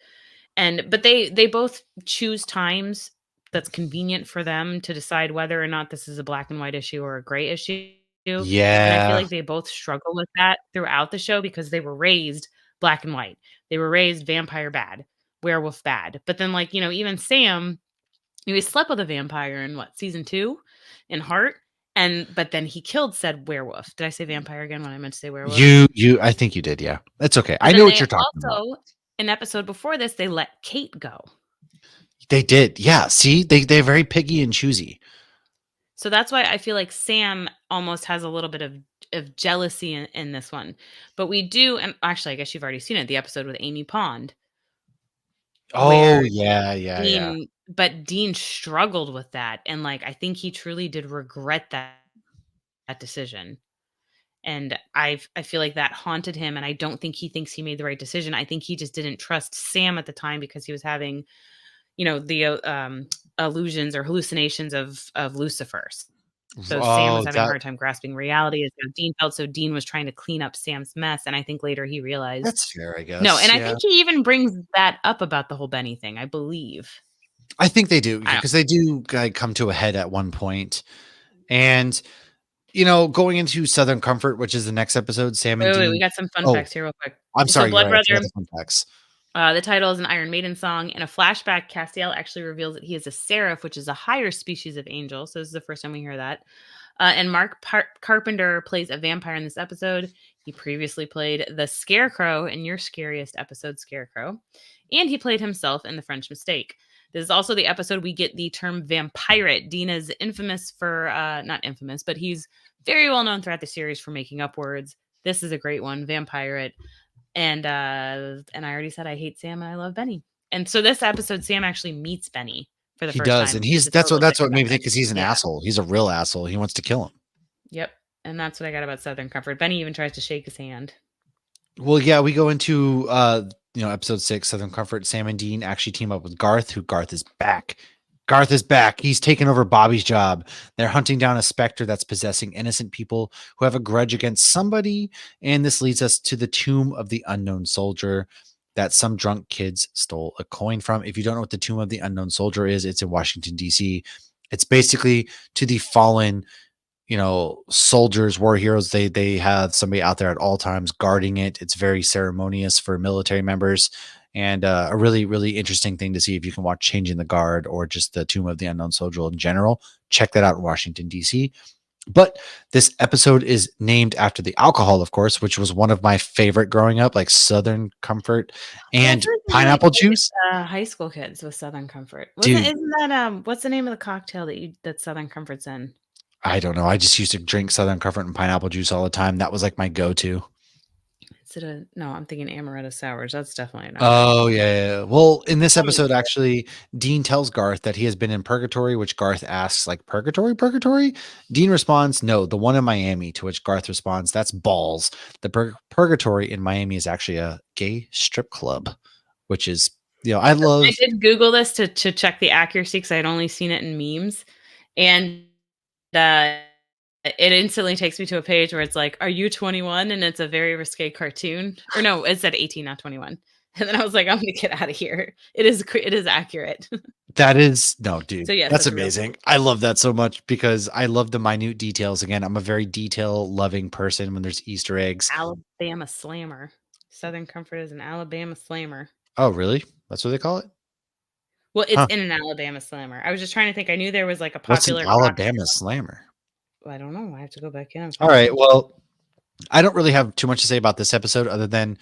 and but they both choose times that's convenient for them to decide whether or not this is a black and white issue or a gray issue. And I feel
Yeah,
like they both struggle with that throughout the show because they were raised black and white. They were raised vampire bad, werewolf bad. But then, like, even Sam, he slept with a vampire in what, season 2 in Heart? But then he killed said werewolf. Did I say vampire again when I meant to say werewolf?
I think you did, yeah. That's okay.
But
I
then
know what
they
you're talking about.
also, an episode before this, they let Kate go.
They did, yeah, see? They're very picky and choosy.
So that's why I feel like Sam almost has a little bit of jealousy in this one. But we do, and actually, I guess you've already seen it, the episode with Amy Pond,
Oh,
where
yeah, yeah, yeah.
Dean struggled with that. And like, I think he truly did regret that decision. And I feel like that haunted him. And I don't think he thinks he made the right decision. I think he just didn't trust Sam at the time because he was having, the illusions or hallucinations of Lucifer. So Sam was
Oh,
having a hard time grasping reality as how Dean felt. So Dean was trying to clean up Sam's mess. And I think later he realized
that's fair, I
no. And
guess,
I
yeah.
think he even brings that up about the whole Benny thing, I believe.
I think they do,
I don't
because they do, like, come to a head at one point, and going into Southern Comfort, which is the next episode, Sam and
wait, we
Dean.
got some fun
Oh,
facts here real quick.
I'm
So
sorry, you're
Blood
right, I forgot
Brother,
the fun facts.
the title is an Iron Maiden song. In a flashback, Castiel actually reveals that he is a seraph, which is a higher species of angel. So this is the first time we hear that. And Mark Carpenter plays a vampire in this episode. He previously played the Scarecrow in your scariest episode, Scarecrow. And he played himself in The French Mistake. This is also the episode we get the term vampirate. Dean is infamous for, not infamous, but he's very well known throughout the series for making up words. This is a great one, vampirate. And I already said I hate Sam and I love Benny. And so this episode, Sam actually meets Benny for the
He
first
does,
time,
and
which is
he's
a total
that's what
different
made me think,
dynamic.
because he's an
Yeah.
asshole. He's a real asshole. He wants to kill him.
Yep. And that's what I got about Southern Comfort. Benny even tries to shake his hand.
Well, yeah, we go into episode 6, Southern Comfort. Sam and Dean actually team up with Garth, who Garth is back. Garth is back. He's taken over Bobby's job. They're hunting down a specter that's possessing innocent people who have a grudge against somebody. And this leads us to the tomb of the unknown soldier that some drunk kids stole a coin from. If you don't know what the tomb of the unknown soldier is, it's in Washington, D.C. It's basically to the fallen, soldiers, war heroes. They have somebody out there at all times guarding it. It's very ceremonious for military members, and a really, really interesting thing to see if you can watch Changing the Guard or just the Tomb of the Unknown Soldier in general. Check that out in Washington, D.C. But this episode is named after the alcohol, of course, which was one of my favorite growing up, like Southern Comfort
Oh, I
and
feel like we really
pineapple
played
juice.
high school kids with Southern Comfort.
Dude,
Isn't that what's the name of the cocktail that Southern Comfort's in?
I don't know. I just used to drink Southern Comfort and pineapple juice all the time. That was like my go-to.
Is it a no? I'm thinking amaretto sours. That's definitely not good.
Oh, yeah, yeah, yeah. Well, in this
Almond
episode,
joy.
actually, Dean tells Garth that he has been in purgatory, which Garth asks, like, purgatory, purgatory? Dean responds, no, the one in Miami, to which Garth responds, that's balls. The purgatory in Miami is actually a gay strip club, which is, I
I
love.
did Google this to check the accuracy because I had only seen it in memes, and uh, it instantly takes me to a page where it's like, "Are you 21?" and it's a very risque cartoon. Or no, it said 18, not 21. And then I was like, "I'm gonna get out of here." It is accurate.
That is no, dude.
So yes,
That's
that's a real thing.
amazing. I love that so much because I love the minute details. Again, I'm a very detail loving person when there's Easter eggs.
Alabama Slammer. Southern Comfort is an Alabama Slammer.
Oh, really? That's what they call it?
Well, it's
Huh.
in an Alabama Slammer. I was just trying to think. I knew there was like a
What's an
popular cocktail.
Alabama slammer?
I don't know. I have to go back in and
All
find
right.
out.
Well, I don't really have too much to say about this episode other than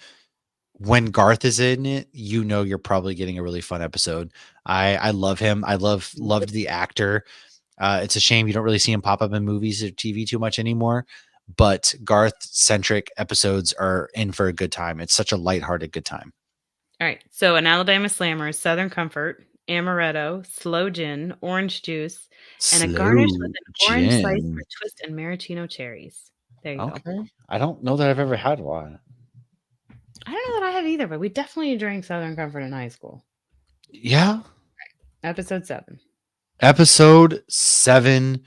when Garth is in it, you're probably getting a really fun episode. I love him. I loved the actor. It's a shame you don't really see him pop up in movies or TV too much anymore. But Garth centric episodes are in for a good time. It's such a lighthearted good time.
All right. So an Alabama Slammer is Southern Comfort, amaretto, slow gin, orange juice, and a garnish with
Slow
an orange slice for
gin.
twist and maraschino cherries. There you go.
Okay. I don't know that I've ever had one.
I don't know that I have either, but we definitely drank Southern Comfort in high school.
Yeah.
Episode 7.
Episode 7,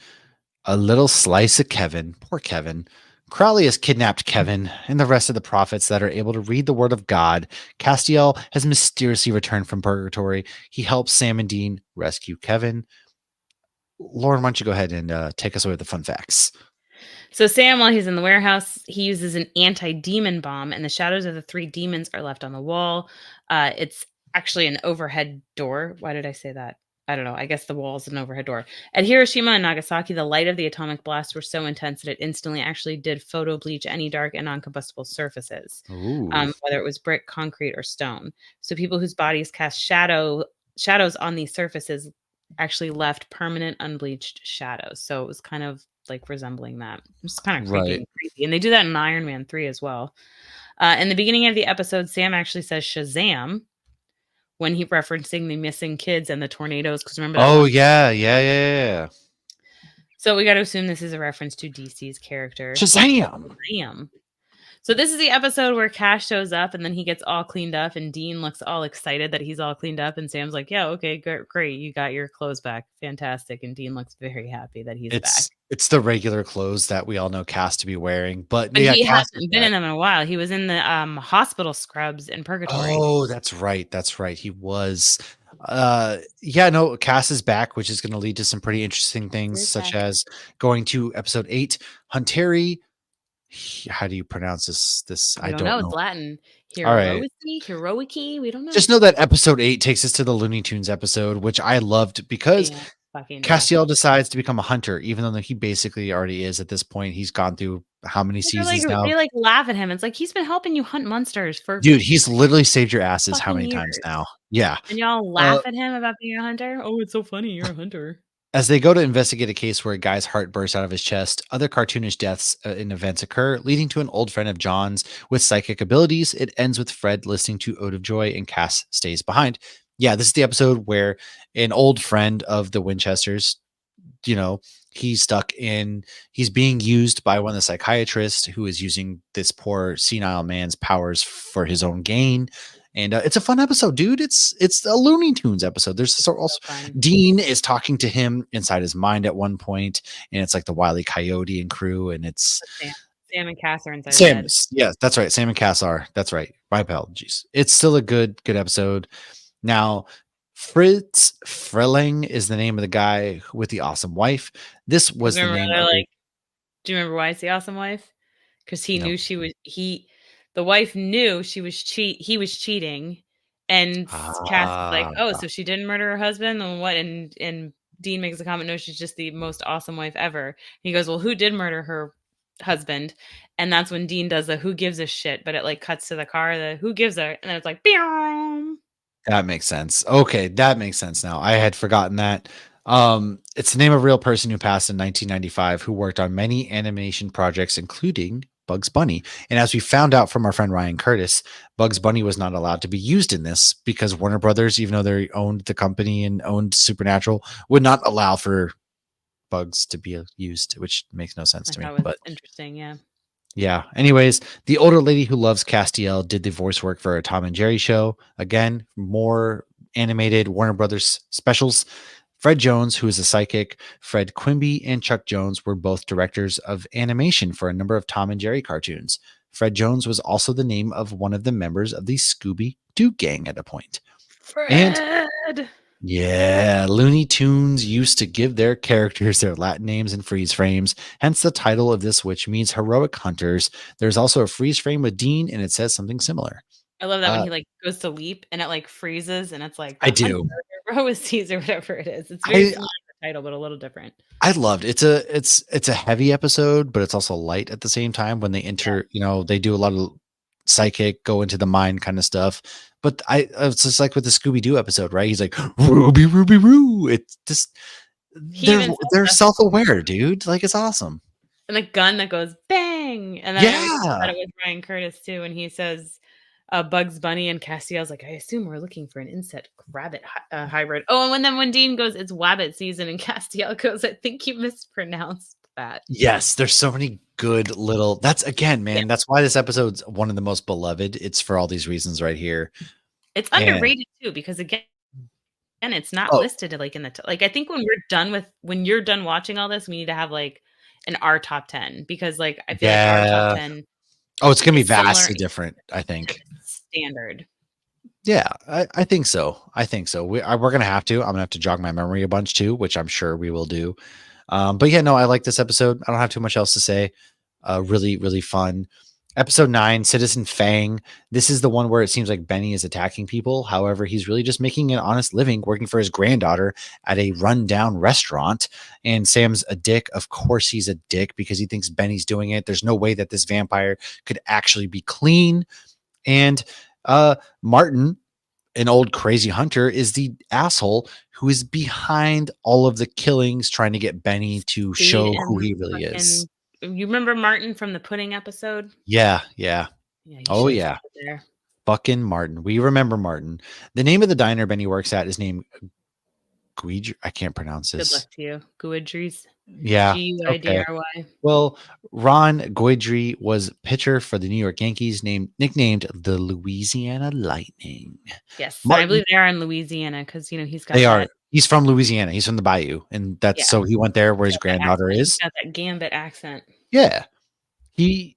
A Little Slice of Kevin. Poor Kevin. Crowley has kidnapped Kevin and the rest of the prophets that are able to read the word of God. Castiel has mysteriously returned from purgatory. He helps Sam and Dean rescue Kevin. Lauren, why don't you go ahead and take us away with the fun facts?
So Sam, while he's in the warehouse, he uses an anti-demon bomb, and the shadows of the 3 demons are left on the wall. It's actually an overhead door. Why did I say that? I don't know. I guess the wall is an overhead door. At Hiroshima and Nagasaki, the light of the atomic blast were so intense that it instantly actually did photo bleach any dark and non-combustible surfaces,
Ooh,
whether it was brick, concrete, or stone. So people whose bodies cast shadows on these surfaces actually left permanent unbleached shadows. So it was kind of like resembling that. It's kind of creepy
right.
and creepy. And they do that in Iron Man 3 as well. In the beginning of the episode, Sam actually says Shazam when he referencing the missing kids and the tornadoes. Because remember that
Oh,
one?
yeah, yeah, yeah, yeah.
So we got to assume this is a reference to DC's character.
Shazam!
Shazam. So this is the episode where Cash shows up and then he gets all cleaned up and Dean looks all excited that he's all cleaned up and Sam's like, "Yeah, okay, great. You got your clothes back. Fantastic." And Dean looks very happy that he's back.
It's the regular clothes that we all know Cass to be wearing, but
But
yeah,
he
Cass is
hasn't been
back.
in them in a while. He was in the hospital scrubs in Purgatory.
Oh, that's right. That's right. He was. Yeah, no, Cass is back, which is going to lead to some pretty interesting things,
He's
such
back.
as going to episode 8, Hunteri. How do you pronounce this?
We
I
don't
don't
know. It's
know.
Latin.
All right.
Heroicy. We don't know.
Just know that episode 8 takes us to the Looney Tunes episode, which I loved because
Fan-fucking-tastic.
Castiel decides to become a hunter, even though he basically already is at this point. He's gone through how many
They're like
seasons now?
they like laugh at him. It's like he's been helping you hunt monsters for
Dude, he's literally saved your asses how
fucking
many times
years.
now? Yeah.
And y'all
Uh,
laugh at him about being a hunter? Oh, it's so funny. You're a hunter.
as they go to investigate a case where a guy's heart bursts out of his chest, other cartoonish deaths and events occur, leading to an old friend of John's with psychic abilities. It ends with Fred listening to Ode of Joy and Cass stays behind. Yeah, this is the episode where an old friend of the Winchesters, you know, he's being used by one of the psychiatrists who is using this poor senile man's powers for his own gain. And it's a fun episode, dude. It's a Looney Tunes episode. There's
It's so
also
fun.
Dean is talking to him inside his mind at one point, and it's like the Wile E. Coyote and crew, and it's
Sam and Cass are inside his
Sam.
head.
Yeah, that's right. Sam and Cass are. That's right. My apologies. It's still a good episode. Now, Fritz Frelling is the name of the guy with the awesome wife. This was the
Remember
name
they're
of the
like, do you remember why it's the awesome wife? Because he
no.
knew the wife knew he was cheating, and Cass is like,
Ah,
oh, so she didn't murder her husband, then what? And Dean makes a comment, no, she's just the most awesome wife ever. He goes, well, who did murder her husband? And that's when Dean does the who gives a shit, but it like cuts to the car, the who gives a, and then it's like, Beow!
that makes sense. Okay, that makes sense now. I had forgotten that. It's the name of a real person who passed in 1995 who worked on many animation projects, including Bugs Bunny. And as we found out from our friend Ryan Curtis, Bugs Bunny was not allowed to be used in this because Warner Brothers, even though they owned the company and owned Supernatural, would not allow for Bugs to be used, which makes no sense
I
to
thought
me.
it was
But
interesting. Yeah.
yeah. Anyways, the older lady who loves Castiel did the voice work for a Tom and Jerry show. Again, more animated Warner Brothers specials. Fred Jones, who is a psychic, Fred Quimby, and Chuck Jones were both directors of animation for a number of Tom and Jerry cartoons. Fred Jones was also the name of one of the members of the Scooby Doo gang at a point. And
Fred.
yeah, Looney Tunes used to give their characters their Latin names and freeze frames, hence the title of this, which means heroic hunters. There's also a freeze frame with Dean, and it says something similar.
I love that when
Uh,
he like goes to leap and it like freezes and it's like
I
the hunter
do.
heroices or whatever it is. It's very
I
similar to the title, but a little different.
I loved it's a heavy episode, but it's also light at the same time when they enter, they do a lot of psychic, go into the mind kind of stuff. But it's just like with the Scooby Doo episode, right? He's like, Ruby, Ruby, Roo. It's just
He
they're
even says
they're
stuff
self-aware, dude. Like it's awesome.
and the gun that goes bang. And then I always think about
Yeah.
it with Ryan Curtis too, when he says Bugs Bunny and Castiel's like, I assume we're looking for an insect rabbit hybrid. Oh, and then when Dean goes, it's wabbit season, and Castiel goes, I think you mispronounced that.
Yes, there's so many good little that's again,
Yeah.
man, that's why this episode's one of the most beloved. It's for all these reasons right here.
It's
And
underrated too, because again, it's not
oh,
listed like in the like I think when you're done watching all this, we need to have like an our top 10 because like I feel like our top
yeah.
10
Oh, it's gonna be
is similar
vastly different, I
to
think.
the standard.
Yeah, I think so. I think so. We're gonna have to. I'm gonna have to jog my memory a bunch too, which I'm sure we will do. But yeah, no, I like this episode. I don't have too much else to say. Really, really fun. Episode 9, Citizen Fang. This is the one where it seems like Benny is attacking people. However, he's really just making an honest living working for his granddaughter at a rundown restaurant. And Sam's a dick. Of course, he's a dick because he thinks Benny's doing it. There's no way that this vampire could actually be clean. And Martin, an old crazy hunter, is the asshole who is behind all of the killings, trying to get Benny to
Stayed
show who
in
he really is.
you remember Martin from the pudding episode?
Yeah, yeah.
Yeah, he
Oh
shows
yeah.
up there.
Fucking Martin. We remember Martin. The name of the diner Benny works at is named Guidry. I can't pronounce
Good
this.
luck to you. Guidry's.
Yeah. Okay.
Guidry.
Well, Ron Guidry was pitcher for the New York Yankees, nicknamed the Louisiana Lightning.
Yes, and I
Martin,
believe they are in Louisiana because he's got
they are.
that.
He's from Louisiana. He's from the Bayou, and that's
Yeah,
so he went there where
he's
his
got that
granddaughter
accent. He's
is.
got that gambit accent.
Yeah.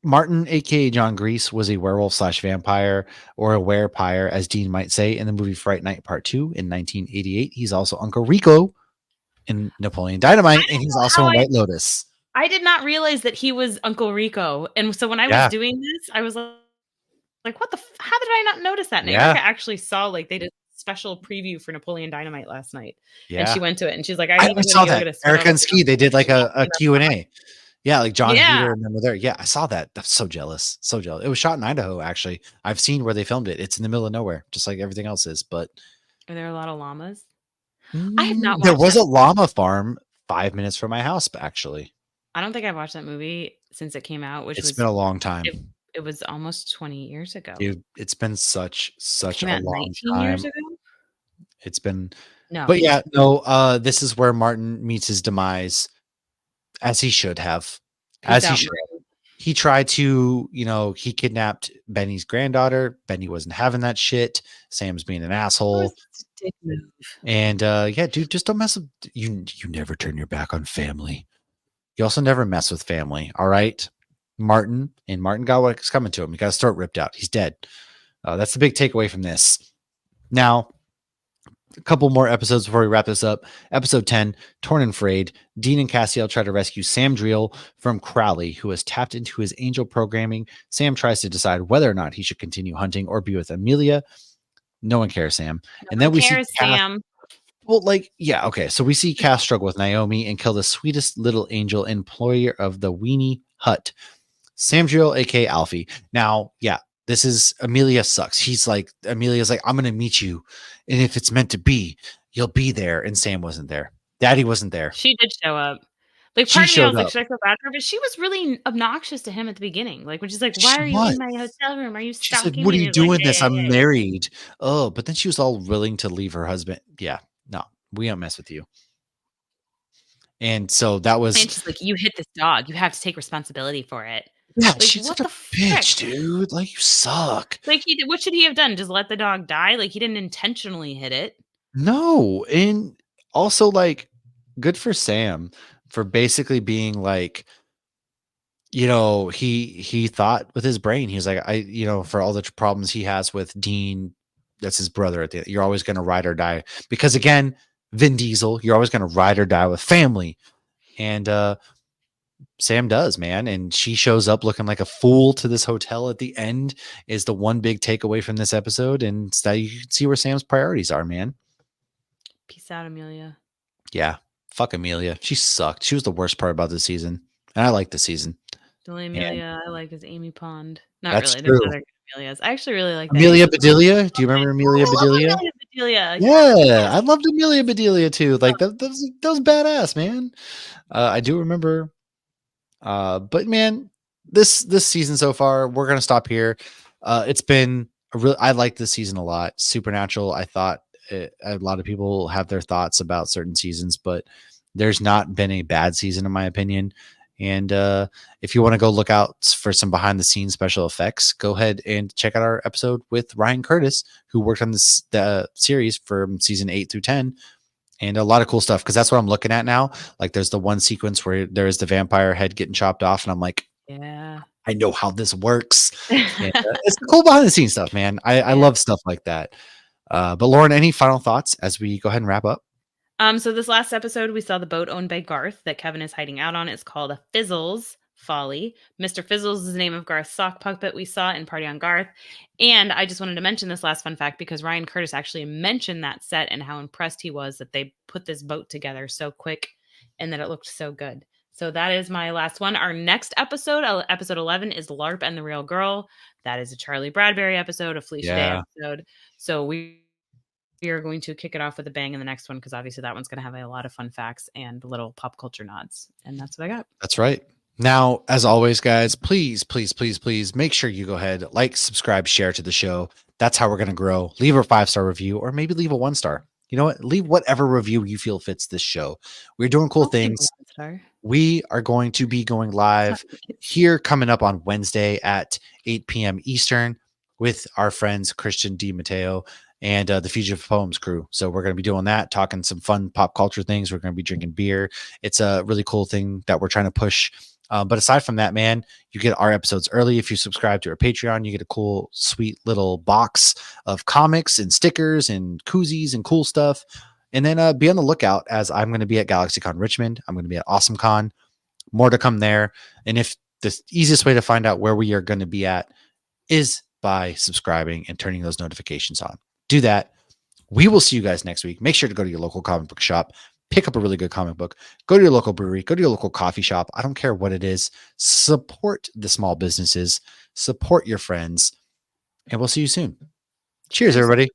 Martin, aka John Grease, was a werewolf slash vampire or a werepire, as Dean might say, in the movie Fright Night Part 2 in 1988. He's also Uncle Rico in Napoleon
I
Dynamite, and
don't
he's
know
also
how
in White Lotus.
I did not realize that he was Uncle Rico, and so when I was
Yeah.
doing this, I was like, "What the? How did I not notice that?" And
Yeah.
Erica actually saw like they did a special preview for Napoleon Dynamite last night, and
Yeah.
she went to it, and she's like,
I
"I'm even
saw
gonna go
that.
get a spin
Erica
off
and Ski, they did like a Q&A. Yeah, like John
Yeah,
Heater and them were there. Yeah, I saw that. That's so jealous. So jealous. It was shot in Idaho, actually. I've seen where they filmed it. It's in the middle of nowhere, just like everything else is. But
are there a lot of llamas? I have not
there
watched
was
that.
a llama farm 5 minutes from my house, actually.
I don't think I've watched that movie since it came out, which
It's
was
been a long time.
it was almost 20 years ago.
Dude, it's been such
It came
a
out
long
19 years
time.
ago?
It's been
No.
but yeah, no, this is where Martin meets his demise, as he should have.
Peace
As he
out,
should.
Martin.
He tried to, he kidnapped Benny's granddaughter. Benny wasn't having that shit. Sam's being an
That
asshole.
was a dick move.
And yeah, dude, just don't mess with you never turn your back on family. You also never mess with family, all right? Martin got what's coming to him. He got his throat ripped out. He's dead. That's the big takeaway from this. Now, a couple more episodes before we wrap this up. Episode 10, Torn and Frayed. Dean and Castiel try to rescue Sam Dreel from Crowley, who has tapped into his angel programming. Sam tries to decide whether or not he should continue hunting or be with Amelia. No one cares, Sam. And then we see
Sam.
well, like, yeah, okay. So we see Cass struggle with Naomi and kill the sweetest little angel employer of the Weenie Hut, Sam Dreel, aka Alfie. Now, yeah, this is Amelia sucks. Amelia's like, I'm gonna meet you, and if it's meant to be, you'll be there. And Sam wasn't there. Daddy wasn't there.
She did show up. Like,
She
part of me, I
showed
was like,
up.
"Should I feel bad for her?" But she was really obnoxious to him at the beginning, like, when she's like, "Why
She
are you
was.
in my hotel room? Are you
She's like,
stalking
"What
me?"
are
And
you
he's like,
doing
"Hey,
this?
hey,
I'm
hey."
married." Oh, but then she was all willing to leave her husband. Yeah, no, we don't mess with you. And so that was,
And she's like, "You hit this dog. You have to take responsibility for it."
yeah,
Like,
she's
what
such
the
a bitch,
frick?
dude. Like, you suck.
Like, he did what should he have done? Just let the dog die? Like, he didn't intentionally hit it.
No, and also, like, good for Sam for basically being like, he thought with his brain. He was like, for all the problems he has with Dean, that's his brother at the end. You're always gonna ride or die. Because again, Vin Diesel, you're always gonna ride or die with family. And Sam does, man. And she shows up looking like a fool to this hotel at the end is the one big takeaway from this episode. And it's that you can see where Sam's priorities are, man.
Peace out, Amelia.
Yeah. Fuck Amelia. She sucked. She was the worst part about this season. And I like the season.
The only
And
Amelia I like is Amy Pond. Not
that's
really, there's
true.
other good Amelias. I actually really like that
Amelia
Amy Pond.
Bedelia. Do you remember Amelia
Oh, I love
Bedelia?
Amelia Bedelia.
Yeah,
Yes.
I loved Amelia Bedelia too. Like that was badass, man. I do remember. But man, this season so far, we're gonna stop here. It's been a real. I like this season a lot. Supernatural. I thought a lot of people have their thoughts about certain seasons, but there's not been a bad season in my opinion. And if you want to go look out for some behind the scenes special effects, go ahead and check out our episode with Ryan Curtis, who worked on the series from season 8 through 10, and a lot of cool stuff because that's what I'm looking at now. Like there's the one sequence where there is the vampire head getting chopped off, and I'm like,
Yeah.
I know how this works. And it's the cool behind the scenes stuff, man. I
Yeah.
love stuff like that. But Lauren, any final thoughts as we go ahead and wrap up?
So this last episode, we saw the boat owned by Garth that Kevin is hiding out on. It's called a Fizzles Folly. Mr. Fizzles is the name of Garth's sock puppet we saw in Party on Garth. And I just wanted to mention this last fun fact because Ryan Curtis actually mentioned that set and how impressed he was that they put this boat together so quick and that it looked so good. So that is my last one. Our next episode, episode 11, is LARP and the Real Girl. That is a Charlie Bradbury episode, a Felicia Day
Yeah,
episode. So we are going to kick it off with a bang in the next one because obviously that one's going to have a lot of fun facts and little pop culture nods. And that's what I got.
that's right. Now, as always, guys, please, please, please, please make sure you go ahead, like, subscribe, share to the show. That's how we're going to grow. Leave a 5-star review or maybe leave a 1-star. You know what? Leave whatever review you feel fits this show. We're doing cool
I'll leave a
things.
1 star.
We are going to be going
It's not
live
really-
here coming up on Wednesday at 8 p.m. Eastern with our friends Christian D. Mateo and the Fugitive Poems crew. So we're going to be doing that, talking some fun pop culture things. We're going to be drinking beer. It's a really cool thing that we're trying to push. But aside from that, man, you get our episodes early. If you subscribe to our Patreon, you get a cool, sweet little box of comics and stickers and koozies and cool stuff. And then be on the lookout as I'm going to be at GalaxyCon Richmond. I'm going to be at AwesomeCon. More to come there. And if the easiest way to find out where we are going to be at is by subscribing and turning those notifications on. Do that. We will see you guys next week. Make sure to go to your local comic book shop, pick up a really good comic book, go to your local brewery, go to your local coffee shop. I don't care what it is. Support the small businesses, support your friends, and we'll see you soon. Cheers, everybody.